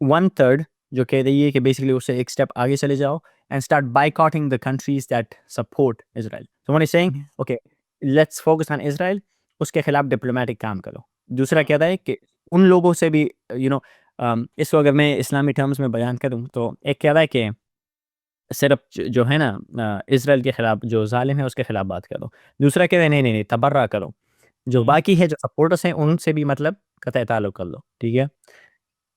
1/3 जो कह रही है कि basically उससे एक step आगे चले जाओ and start boycotting the countries that support Israel. So one is saying, okay, let's focus on Israel, उसके खिलाफ diplomatic काम करो। दूसरा कह रहा है कि उन लोगों से भी इसको अगर मैं इस्लामी टर्म्स में बयान करूँ तो एक कह रहा है कि सिर्फ जो है ना इसराइल के खिलाफ जो जालिम है उसके खिलाफ बात करो। दूसरा कह रहा है नहीं नहीं नहीं तबर्रा करो, जो बाकी है जो सपोर्टर्स हैं उनसे भी मतलब कतई ताल्लुक कर लो, ठीक है।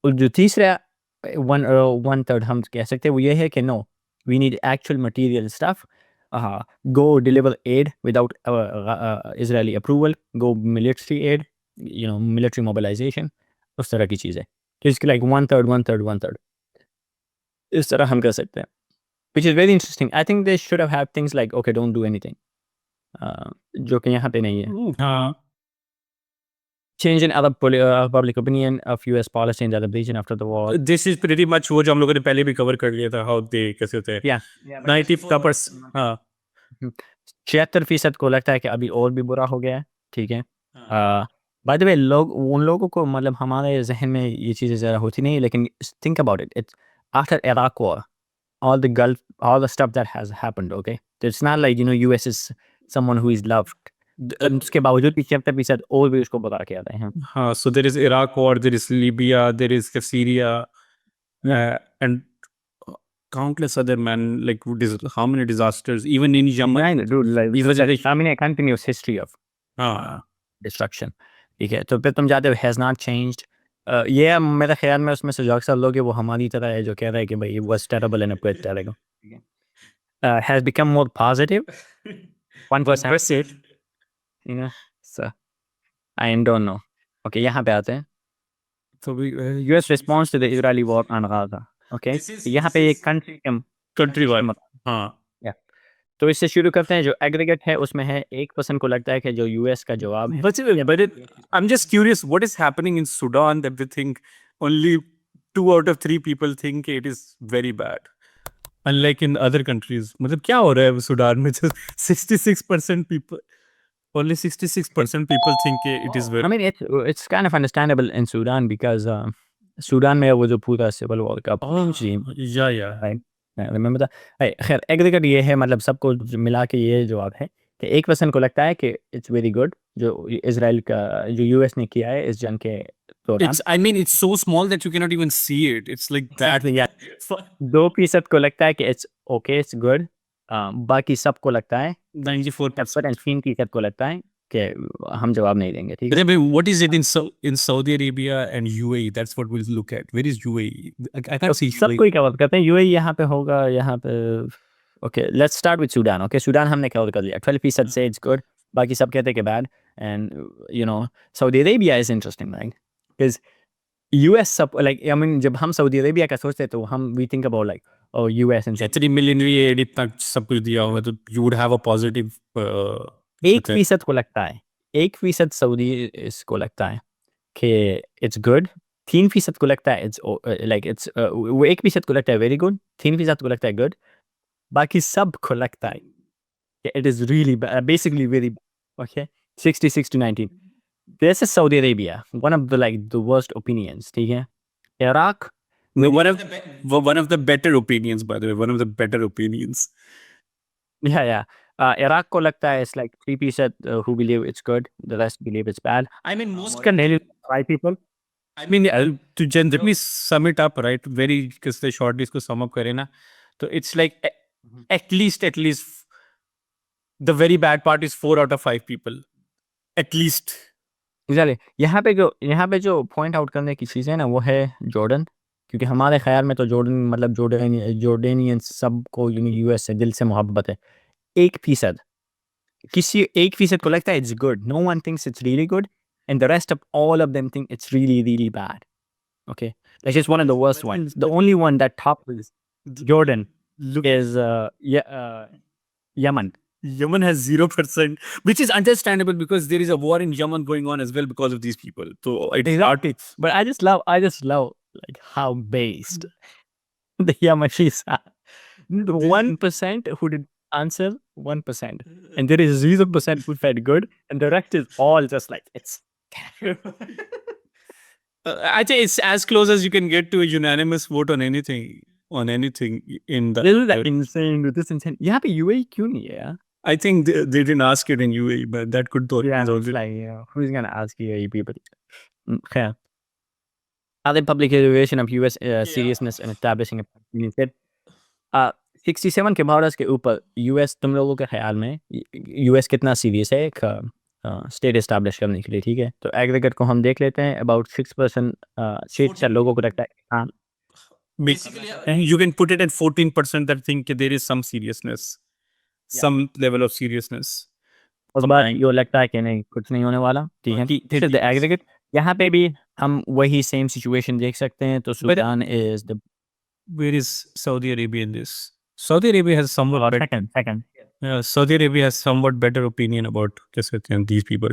और जो तीसरा 1/3 हम कह सकते हैं वो ये है कि no, we need actual material stuff, go deliver aid without Israeli approval, go military aid, military mobilization, उस तरह की चीज़ें। तो इसकी लाइक 1/3 1/3 1/3 इस तरह हम कर सकते हैं, which is very interesting. I think they should have had things like okay, don't do anything, जो कि यहाँ पे नहीं है। हाँ. Change in other public opinion of US policy in the other region after the war. This is pretty much वो जो हम लोगों ने पहले भी कवर कर लिया था, how they कैसे होते हैं. Yeah. 90%. हाँ. 76% को लगता है कि अभी और भी बुरा हो गया है, ठीक है। बाय द वे लोग उन लोगों को मतलब हमारे जहन में ये चीज़ें ज़रा होती नहीं, लेकिन think about it, it's after Iraq war, all the Gulf, all the stuff that has happened, okay? It's not like, US is someone who is loved. उसके बावजूद भी 76% और भी उसको बता के आते हैं। हाँ, so there is Iraq war, there is Libya, there is Syria, and countless other like how many disasters, even in Yemen. Right, dude, like, I mean, a continuous history of destruction. ठीक है, तो फिर तुम जाते हो has not changed. ये मेरे ख्याल में उसमें से जो अक्सर लोग हैं वो हमारी तरह है जो कह रहे हैं कि भाई it was terrible and अब quit करेगा। has become more positive. 1%. You know, so I don't know. Okay, यहाँ पे आते हैं. So US response to the Israeli war on Gaza. Okay, यहाँ पे एक country war. हाँ. Yeah. तो इससे शुरू करते हैं. जो एग्रीगेट है उसमें है 1% को लगता है कि जो यूएस का जवाब है. I'm just curious, what is happening in Sudan that they think only 2 out of 3 people think it is very bad, unlike in other countries. मतलब क्या हो रहा है सुडान में? Just 66% people, only 66% people think it is very. I mean, it's kind of understandable in Sudan because Sudan में वो जो पूरा सिविल वॉर का yeah. right? Remember that? खैर एग्रीगेट ये है, मतलब सबको मिला के ये जवाब है कि 1% को लगता है कि इट्स वेरी गुड जो इजराइल का जो यूएस ने किया है इस जंग के दौरान. I mean, it's so small that you cannot even see it. It's like that. 2% को लगता है कि इट्स ओके, इट्स गुड. बाकी सबको लगता है 94%. 3% को लगता है कि हम जवाब नहीं देंगे. ठीक है. What is it in Saudi Arabia and UAE? That's what we'll look at. Where is UAE? I can't see सब UAE. कोई कवर करते हैं. यूएई यहाँ पे होगा, यहाँ पे. Okay, let's start with Sudan. Okay, Sudan हमने कवर कर लिया. 12% से इट्स गुड, बाकी सब कहते हैं कि bad. And Saudi Arabia is interesting, right? Because US सब लाइक आई मीन जब हम सऊदी अरेबिया का सोचते हैं तो हम we think about like oh US and 3 million aid इतना सब कुछ दिया हुआ, तो you would have a positive. 1% को लगता है, 1% सऊदी इसको लगता है कि इट्स गुड. 3% को लगता है इट्स लाइक इट्स वो 1% को लगता है वेरी गुड, 3% को लगता है गुड, बाकी सब को लगता है कि it is really bad, basically very bad. Okay, 66-19. This is Saudi Arabia, one of the worst opinions. ठीक है. Iraq, No, one of the better opinions, by the way, one of the better opinions. yeah. Iraq को लगता है it's like 3% who believe it's good, the rest believe it's bad. I mean, most Can really 5 people. I mean, to generally sum it up, right? Very, because the short इसको sum up करें ना, तो it's like at least the very bad part is 4 out of 5 people, at least. Exactly. यहाँ पे जो point out करने की चीज़ है ना वो है जॉर्डन, क्योंकि हमारे ख्याल में तो जॉर्डन मतलब जॉर्डेनियन सबको यूएस से दिल से मोहब्बत है. 1% किसी 1% को लगता है it's good, no one thinks it's really good, and the rest of all of them think it's really really bad. Okay, that's just one of the worst ones. The only one that tops Jordan is Yemen. Yemen has 0%, which is understandable because there is a war in Yemen going on as well because of these people. So exactly. But I just love like how based the Yemenis are. 1% who did answer 1%, and there is 0% who felt good, and the rest is all just like it's. I think it's as close as you can get to a unanimous vote on anything in the. This is like insane with this intent. यहाँ पे UAE क्यों नहीं है यार? I think they didn't ask it in UAE, but that could throw. Yeah, it's like who's gonna ask UAE people? Okay. Other public evaluation of US seriousness in establishing a Palestinian state. 67 के borders के ऊपर US तुम लोगों के ख्याल में US कितना serious है एक स्टेट एस्टैब्लिश करने के लिए? ठीक है, तो एग्रीगेट को हम देख लेते हैं. अबाउट 6% स्टेट लोगों को लगता है हाँ. Basically, you can put it at 14% that think there is some seriousness, some level of seriousness. उस बार यो लगता है कि नहीं कुछ नहीं होने वाला. ठीक है, दिस इज द एग्रीगेट. यहाँ पे भी हम वही सेम सिचुएशन देख सकते हैं. तो Sudan is the. Where is Saudi Arabia in this? Saudi Arabia has somewhat second. Yeah, Saudi Arabia has somewhat better opinion about these people.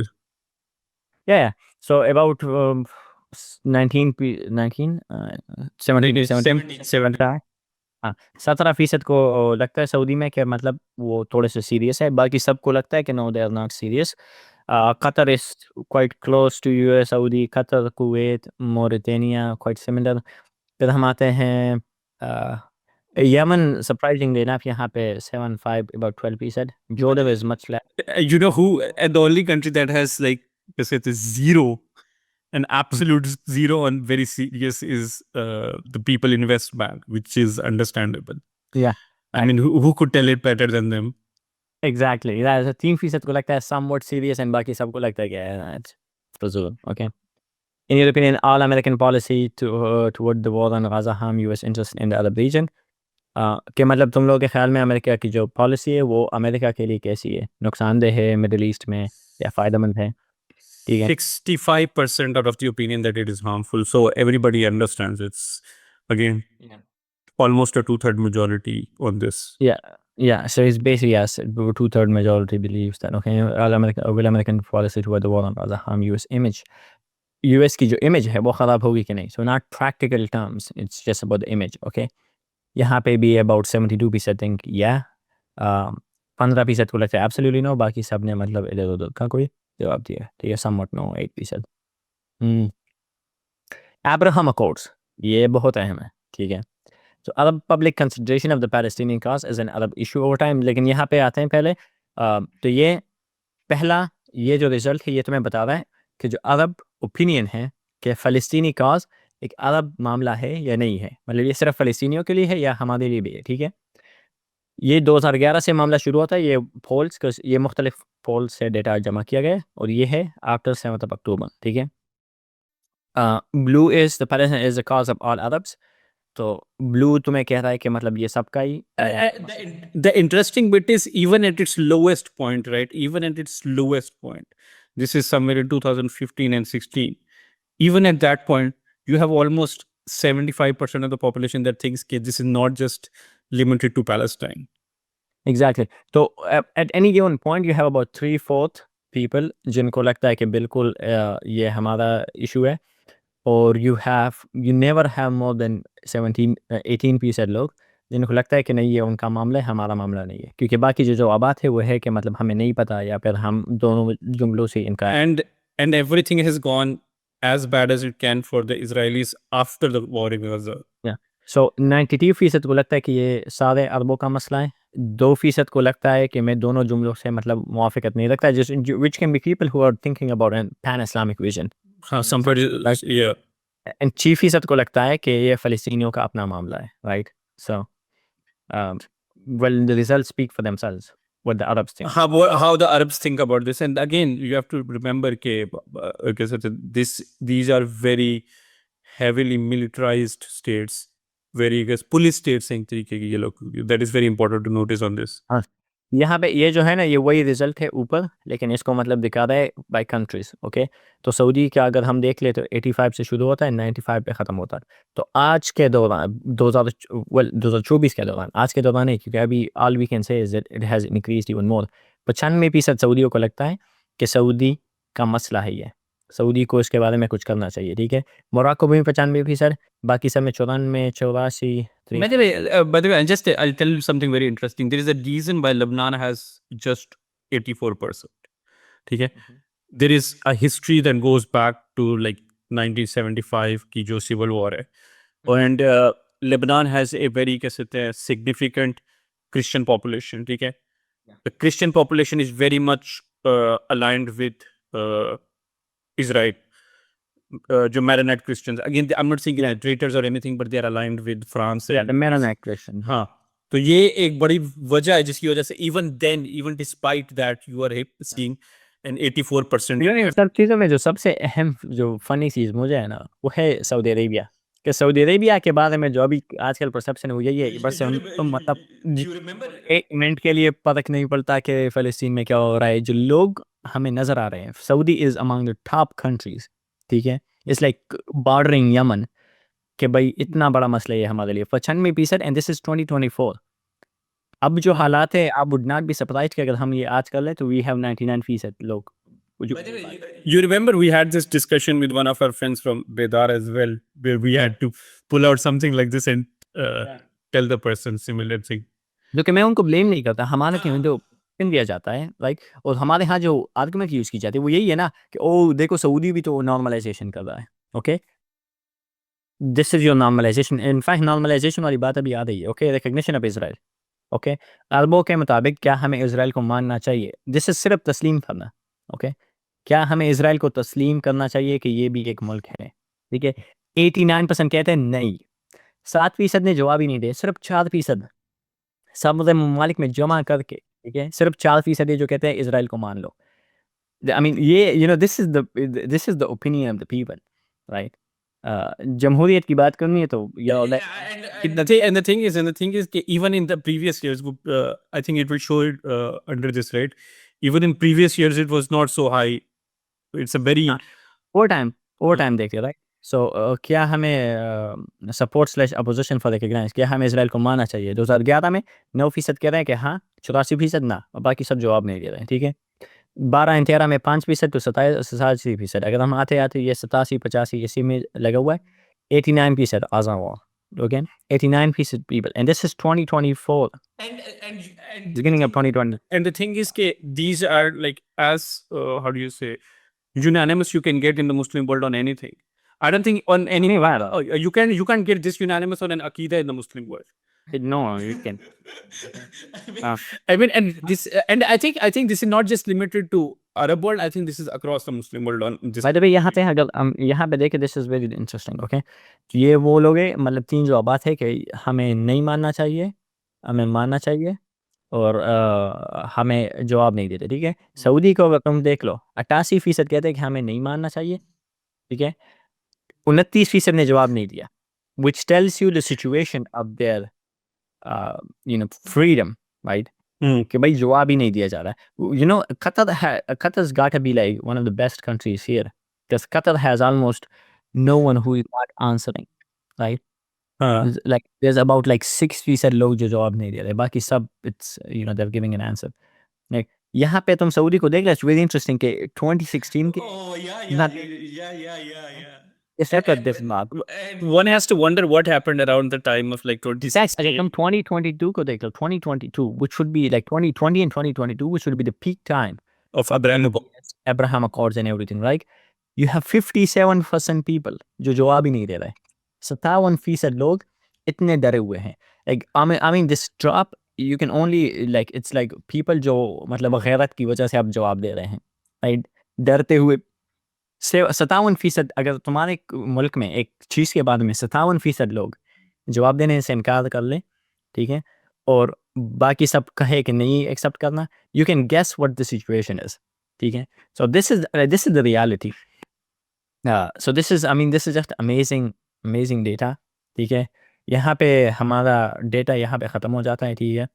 Yeah. So about 17% को लगता है सऊदी में कि मतलब वो थोड़े से सीरियस है. बाकी सबको लगता है कि no they are not serious. Qatar is quite close to US, Saudi, Qatar, Kuwait, Mauritania, quite similar. फिर हम आते हैं Yemen, surprisingly enough, यहाँ पे 7.5, about 12%. Jordan is much less. You know who? And the only country that has like zero, an absolute zero and very serious is the people in West Bank, which is understandable. Yeah. I mean, who could tell it better than them? Exactly. That is 3% को लगता है somewhat serious, and बाकी सबको लगता है कि it's Brazil. Okay. In your opinion, all American policy toward the war on Gaza harm US interest in the Arab region? कि मतलब तुम लोगों के ख्याल में अमेरिका की जो पॉलिसी है वो अमेरिका के लिए कैसी है, नुकसानदेह है मिडिल ईस्ट में या फ़ायदेमंद है? ठीक है। 65% are of the opinion that it is harmful. So everybody understands it's, again, almost a two-third majority on this. Yeah, so it's basically, yes, two-third majority believes that, okay, will American policy toward the war on rather harm US image. US की जो image है वो ख़राब होगी कि नहीं? So not practical terms, it's just about the image, okay? यहाँ पे भी about 72% think yeah, 15% को लगता है absolutely no, बाकी सब ने मतलब इधर उधर का कोई जवाब दिया, ठीक है, somewhat no, 8%. Abraham Accords, ये बहुत अहम है, ठीक है। So Arab public consideration of the Palestinian cause is an Arab issue over time, लेकिन यहाँ पे आते हैं पहले, तो ये पहला, ये जो रिजल्ट है ये तुम्हें बता रहा है कि जो अरब ओपिनियन है कि फ़लस्तीनी कॉज एक अरब मामला है या नहीं है, मतलब ये सिर्फ फ़लस्तीनियों के लिए है या हमारे लिए भी है, ठीक है। ये 2011 से मामला शुरू होता है, ये पोल्स, ये मुख्तलिफ पोल्स से डेटा जमा किया गया है, और ये है आफ्टर 7 अक्टूबर, ठीक है। Blue is the Palestine is the cause of all Arabs, तो ब्लू तुम्हें कह रहा है कि मतलब ये सबका ही The interesting bit is even at its lowest point, right? Even at its lowest point, this is somewhere in 2015 and 16. Even at that point, you have almost 75% of the population that thinks that this is not just limited to Palestine. Exactly. तो at any given point you have about 3/4 people जिनको लगता है कि बिल्कुल ये हमारा issue है, और you never have more than 18% लोग जिनको लगता है कि नहीं ये उनका मामला है, हमारा मामला नहीं है, क्योंकि बाकी जो जवाबात है वो है कि मतलब हमें नहीं पता, या फिर हम दोनों जुमलों से इनका And everything has gone as bad as it can for the Israelis after the war in Gaza. सो 92% को लगता है कि ये सारे अरबों का मसला है, 2% को लगता है कि मैं दोनों जुमलों से मतलब मुआफ़िक़त नहीं रखता, जिस which can be people who are thinking about an pan Islamic vision, Somebody, yeah. And 6% को लगता है कि ये फ़लस्तीनियों का अपना मामला है, right? So well the result speak for themselves, what the Arabs think. How the Arabs think about this, and again you have to remember these are very heavily militarized states, very police states हैं एक तरीके की ये लोग, that is very important to notice on this. हाँ, यहाँ पे ये जो है ना ये वही रिजल्ट है ऊपर, लेकिन इसको मतलब दिखा रहा है बाय कंट्रीज, ओके। तो सऊदी का अगर हम देख ले तो 85 से शुरू होता है, 95 पे ख़त्म होता है। तो आज के दौरान 2024 के दौरान, आज के दौरान नहीं, क्योंकि अभी all we can say is that it has increased even more. 95% सऊदियों को लगता है कि सऊदी का मसला है ये, सऊदी को इसके बारे में कुछ करना चाहिए, ठीक है। मोरक्को में 95%, बाकी सब में 94, 84। By the way, I'll tell you something very interesting. There is a reason why Lebanon has just 84%. ठीक है? There is a history that goes back to like 1975 की जो civil war है, and Lebanon has a very कैसे कहते हैं significant Christian population. ठीक है? The Christian population is very much aligned with Israel. जो Maronite Christians, again I'm not saying traitors or anything, but they are aligned with France. Yeah, the Maronite Christian. हाँ, तो ये एक बड़ी वजह है जिसकी वजह से even despite that you are seeing an 84%. सब चीज़ों में जो सबसे अहम जो फनी चीज़ मुझे है ना वो है सऊदी अरेबिया, कि सऊदी अरेबिया के बारे में जो अभी आजकल परसेप्शन है वो यही है कि बस उनको मतलब एक मिनट के लिए फर्क नहीं पड़ता कि फ़लस्तीन में क्या हो रहा है। जो लोग हमें नज़र आ रहे हैं, Saudi is among the top countries, ठीक है, इट्स लाइक बॉर्डरिंग यमन, कि भाई इतना बड़ा मसला है हमारे लिए 95%, एंड दिस इज़ 2024। अब जो हालात है, आप वुड नॉट बी सरप्राइज्ड कि अगर हम ये आज कर लें तो वी हैव 99% लोग। You remember we had this discussion with one of our friends from Bedar as well, where we had to pull out something like this and tell the person similar thing. जो कि मैं उनको blame नहीं करता, हमारा क्यों जो pin दिया जाता है, राइट? और हमारे यहाँ जो आर्गुमेंट यूज़ की जाती है वो यही है ना कि ओह देखो सऊदी भी तो नॉर्मलाइजेशन कर रहा है, okay, this is your normalization. In fact normalization वाली बात अभी आ रही है, okay, recognition of Israel, okay. अरबों के मुताबिक क्या हमें इज़राइल को मानना चाहिए? दिस इज़ सिर्फ तस्लीम करना, ओके। क्या हमें इज़राइल को तस्लीम करना चाहिए कि ये भी एक मुल्क है, ठीक है। 89% कहते हैं नहीं, 7% ने जवाब ही नहीं दिए, सिर्फ 4% सब ममालिक में जमा करके, ठीक है, सिर्फ 4% है जो कहते हैं इज़राइल को मान लो। आई मीन ये this is the opinion of the people, right? जमहूरियत की बात करनी है तो And the thing is कि even in the previous years, I think it will show it under this, right? Even in previous years, it was not so high. It's a very over time देखिए, right? So क्या हमें support slash opposition for recognize, क्या हमें Israel को मानना चाहिए? 2011 में 9% कह रहे हैं कि हाँ, 84% ना, और बाकी सब जवाब नहीं दे रहे हैं, ठीक है? 12 एंड 13 में 5% तो 87%। अगर हम आते आते ये 87-85 इसी में लगा हुआ है। 89% आज़ा हुआ, okay? 89% people, and this is 2024, and beginning of 2020. and the thing is कि these are like as how do you say unanimous you can get in the Muslim world on anything. I don't think on any you can't get this unanimous on an Aqidah in the Muslim world. No, you can. I mean, and this, and I think this is not just limited to Arab world. I think this is across the Muslim world on this. By the way, यहाँ पे अगर हम यहाँ पे देखें, this is very interesting, okay? तो ये वो लोग हैं, मतलब 3 जवाबात है कि हमें नहीं मानना चाहिए, हमें मानना चाहिए, और हमें जवाब नहीं देते, ठीक है? सऊदी को अगर तुम देख लो, 88% कहते हैं कि हमें नहीं मानना चाहिए, ठीक है? 29% ने जवाब नहीं दिया, which tells you the situation of their freedom, right? कि भाई जवाब ही नहीं दिया जा रहा है। Qatar's got to be like one of the best countries here, because Qatar has almost no one who is not answering, right? हाँ. Like there's about like 6% लोग जो जवाब नहीं दे रहे, बाकी सब it's they're giving an answer. Like यहाँ पे तुम सऊदी को देख लो, it's very interesting कि 2016 के Oh not except at this mark. One has to wonder what happened around the time of like 20. अगर तुम 2022 को देख लो, 2022 which would be like 2020 and 2022 which would be the peak time Of Abraham Accords and everything, right? You have 57% people जो जवाब ही नहीं दे रहे, 57% लोग इतने डरे हुए हैं। Like I mean this drop you can only like it's like people जो मतलब गैरत की वजह से आप जवाब दे रहे हैं, right? डरते हुए 57%, अगर तुम्हारे मुल्क में एक चीज़ के बारे में 57% लोग जवाब देने से इनकार कर लें, ठीक है, और बाकी सब कहे कि नहीं एक्सेप्ट करना, you can guess what the situation is, ठीक है? So this is the reality. So this is just amazing data, ठीक है? यहाँ पे हमारा डेटा यहाँ पे ख़त्म हो जाता है, ठीक है?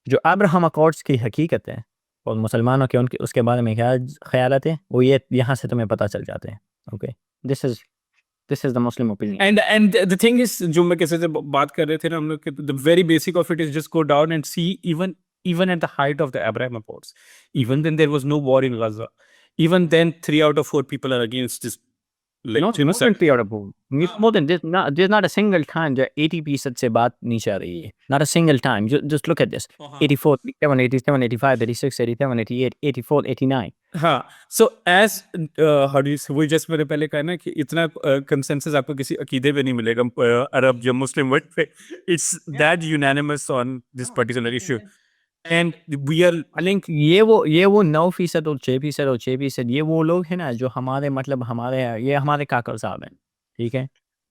जो अब्राहम अकॉर्ड्स की हकीकत है और मुसलमानों के उनके उसके बारे में क्या ख्यालात हैं, वो ये यहाँ से तुम्हें पता चल जाते हैं, okay? This is the Muslim opinion. and the thing is जो मैं कैसे से बात कर रहे थे ना हम लोग, the very basic of it is just go down and see even at the height of the Abraham Accords, even then there was no war in Gaza, even then 3 out of 4 people are against this, like Not more than 3 out of 4. More than this, there's not a single time that 80% से बात नीचे आ रही है, not a single time. Just look at this, 84, 87, 87, 85, 86, 87, 88, 84, 89. हाँ, so as how do you say, वही जैसे मैंने पहले कहा ना कि इतना कंसेंसस आपको किसी अकीदे पे नहीं मिलेगा अरब या मुस्लिम वर्ल्ड पे, it's that unanimous on this particular issue, and we are link ये वो 9% और 6% और 6%, ये वो लोग हैं ना जो हमारे मतलब ये हमारे काकर साहब हैं, ठीक है?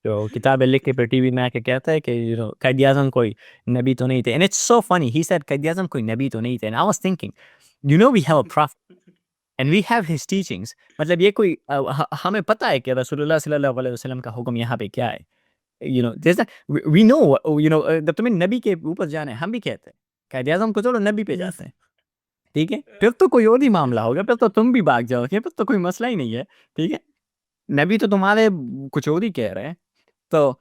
जो किताबें लिख के टीवी में आके कहता है कि कायद आज़म कोई नबी तो नहीं थे, and it's so funny, he said कायद आज़म कोई नबी तो नहीं थे, and I was thinking, we have a prophet and we have his teachings, मतलब ये कोई हमें पता है कि रसूलुल्लाह सल्लल्लाहु अलैहि वसल्लम का हुक्म यहाँ पे क्या है, there's that, we know, जब तुम्हें नबी के ऊपर जाना है, हम भी कहते हैं कायद आज़म को चलो नबी पे जाते हैं, ठीक है? फिर तो कोई और ही मामला होगा, फिर तो तुम भी भाग जाओगे, फिर तो कोई मसला ही नहीं है, ठीक है? नबी तो तुम्हारे कुछ और ही कह रहे हैं। तो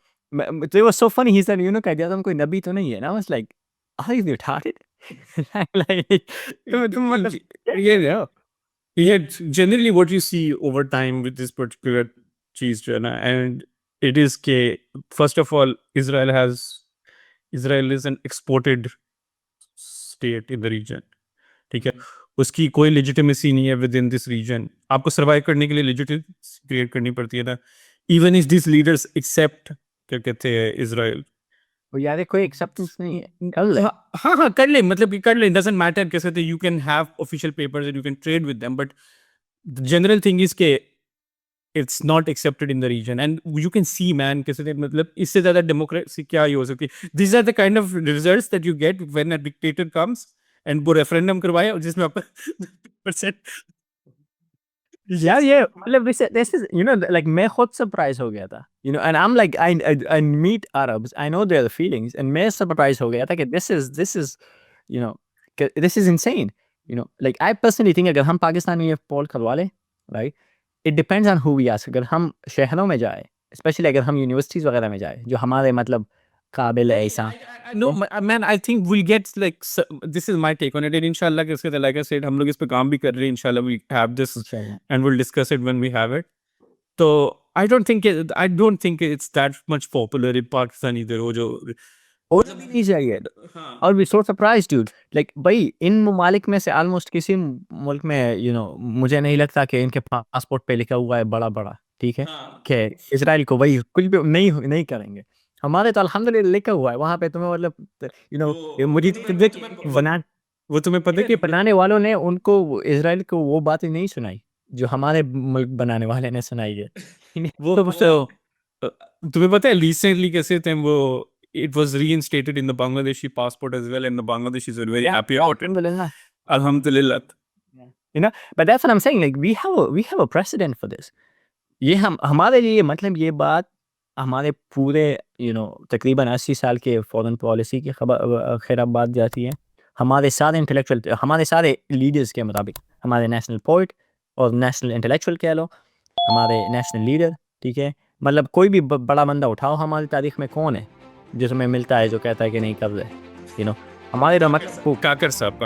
it was so funny, he said, कायद आज़म कोई नबी तो नहीं है ना? I was like, are you retarded? like तुम मतलब yeah, generally what you see over time with this particular cheese, Jana, and it is ke, first of all, Israel is an exported state in the region, ठीक है? उसकी कोई legitimacy नहीं है within this region, आपको survive करने के लिए legitimacy create करनी पड़ती है ना, even if these leaders accept क्या कहते हैं Israel, वो यार कोई एक्सेप्टेंस नहीं है, कर ले। हाँ कर ले, मतलब कि कर ले, doesn't matter कैसे थे, you can have official papers and you can trade with them, but the general thing is के it's not accepted in the region, and you can see man कैसे थे, मतलब इससे ज़्यादा democracy क्या ही हो सकती है? These are the kind of results that you get when a dictator comes and वो referendum करवाए और जिसमें आपका percent यार ये मतलब this is you know like मैं खुद सरप्राइज हो गया था you know and I'm like I meet Arabs I know their feelings and मैं सरप्राइज हो गया था कि this is you know this is insane you know like I personally think अगर हम पाकिस्तान में ये पोल करवा लें right it depends on who we ask अगर हम शहरों में जाए especially अगर हम यूनिवर्सिटीज वगैरह में जाए जो हमारे मतलब काबिल है ऐसा No, man, I think we'll get like this is my take on it. And inshallah, like I said, हम लोग इस पे काम भी कर रहे हैं. Inshallah, we have this इंशाल्लाह and we'll discuss it when we have it. So I don't think it's that much popular in Pakistan either. वो जो और भी नहीं चाहिए और we so surprise dude like भाई इन ममालिक में से ऑलमोस्ट किसी मुल्क में यू नो मुझे नहीं लगता कि इनके पासपोर्ट पे लिखा हुआ है बड़ा बड़ा ठीक है कि इसराइल को भाई कुछ भी नहीं नहीं करेंगे हमारे तो अल्हम्दुलिल्लाह लिखा हुआ है वहां पे तुम्हें मतलब यू नो मुझे बना वो तुम्हें पता है कि कि बनाने वालों ने उनको इसराइल को वो बातें नहीं सुनाई जो हमारे मुल्क बनाने वाले ने सुनाई है वो तो तुम्हें पता है रिसेंटली कैसे थे वो it was reinstated in the Bangladeshi passport as well and the Bangladeshis were very happy about it. अल्हम्दुलिल्लाह Alhamdulillah. you know but that's what I'm saying like we have a precedent for this ये हम हमारे लिए मतलब ये बात हमारे पूरे यू नो तकरीबन 80 साल के फॉरेन पॉलिसी की खबर खिलाफ बात जाती है हमारे सारे इंटेलेक्चुअल हमारे सारे लीडर्स के मुताबिक हमारे नेशनल पोइट और नेशनल इंटेलेक्चुअल कह लो हमारे नेशनल लीडर ठीक है मतलब कोई भी बड़ा बंदा उठाओ हमारी तारीख में कौन है जिसमें मिलता है जो कहता है कि नहीं कर रहे यू नो हमारे मतलब काकर साहब